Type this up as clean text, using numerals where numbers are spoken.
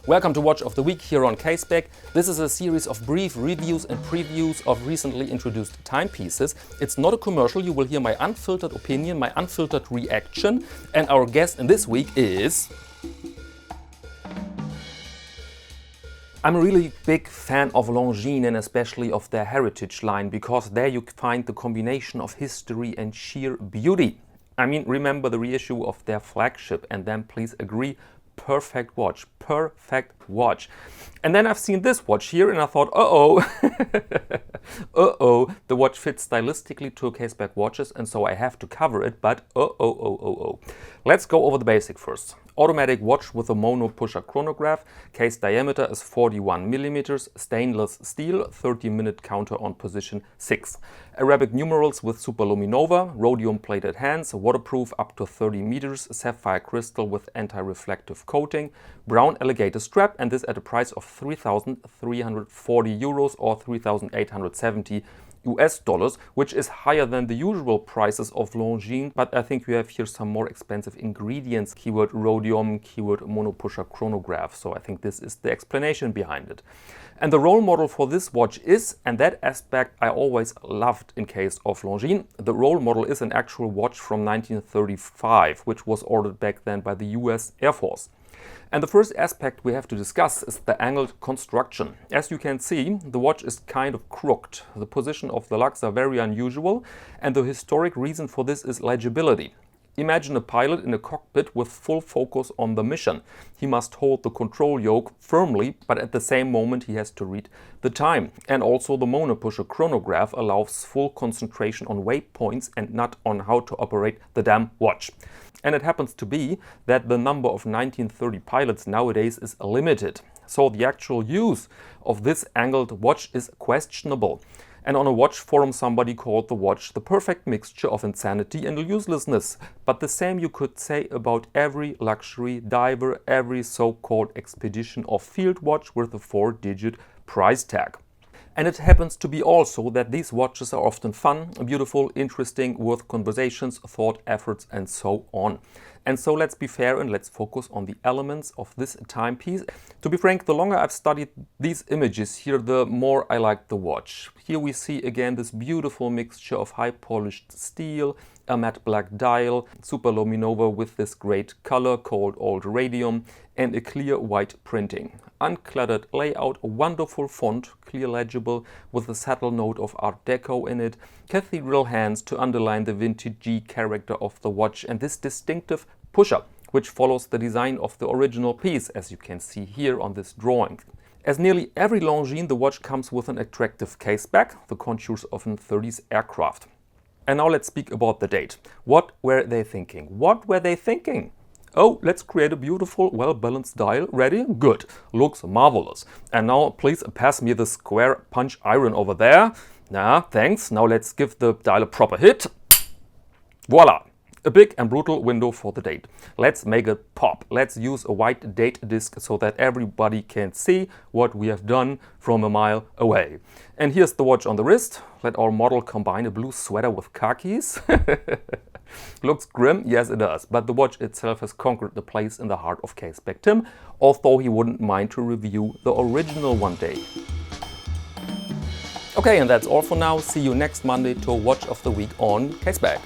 Welcome to Watch of the Week here on Caseback. This is a series of brief reviews and previews of recently introduced timepieces. It's not a commercial, you will hear my unfiltered opinion, my unfiltered reaction, and our guest in this week is... I'm a really big fan of Longines and especially of their heritage line, because there you find the combination of history and sheer beauty. I mean, remember the reissue of their flagship, and then please agree, perfect watch, perfect watch. And then I've seen this watch here and I thought, the watch fits stylistically to Caseback watches, and so I have to cover it, but Let's go over the basic first. Automatic watch with a mono pusher chronograph. Case diameter is 41 millimeters. Stainless steel, 30-minute counter on position 6. Arabic numerals with superluminova, rhodium plated hands, waterproof up to 30 meters, sapphire crystal with anti-reflective coating, brown alligator strap, and this at a price of 3,340 euros or 3,870 US dollars, which is higher than the usual prices of Longines, but I think we have here some more expensive ingredients, keyword rhodium, keyword monopusher chronograph, so I think this is the explanation behind it. And the role model for this watch is, and that aspect I always loved in case of Longines, the role model is an actual watch from 1935, which was ordered back then by the US Air Force. And the first aspect we have to discuss is the angled construction. As you can see, the watch is kind of crooked. The position of the lugs are very unusual, and the historic reason for this is legibility. Imagine a pilot in a cockpit with full focus on the mission. He must hold the control yoke firmly, but at the same moment he has to read the time. And also the monopusher chronograph allows full concentration on waypoints and not on how to operate the damn watch. And it happens to be that the number of 1930 pilots nowadays is limited. So the actual use of this angled watch is questionable. And on a watch forum somebody called the watch the perfect mixture of insanity and uselessness. But the same you could say about every luxury diver, every so-called expedition or field watch with a 4-digit price tag. And it happens to be also that these watches are often fun, beautiful, interesting, worth conversations, thought, efforts, and so on. And so let's be fair and let's focus on the elements of this timepiece. To be frank, the longer I've studied these images here, the more I like the watch. Here we see again this beautiful mixture of high polished steel, a matte black dial, superluminova with this great color called old radium, and a clear white printing. Uncluttered layout, a wonderful font, clear legible with a subtle note of Art Deco in it, cathedral hands to underline the vintagey character of the watch, and this distinctive pusher, which follows the design of the original piece, as you can see here on this drawing. As nearly every Longines, the watch comes with an attractive caseback, the contours of an 30s aircraft. And now let's speak about the date. What were they thinking? What were they thinking? Oh, let's create a beautiful, well-balanced dial. Ready? Good. Looks marvelous. And now please pass me the square punch iron over there. Thanks. Now let's give the dial a proper hit. Voila! A big and brutal window for the date. Let's make it pop. Let's use a white date disc so that everybody can see what we have done from a mile away. And here's the watch on the wrist. Let our model combine a blue sweater with khakis. Looks grim, yes it does, but the watch itself has conquered the place in the heart of Caseback Tim, although he wouldn't mind to review the original one day. Okay, and that's all for now. See you next Monday to Watch of the Week on Caseback.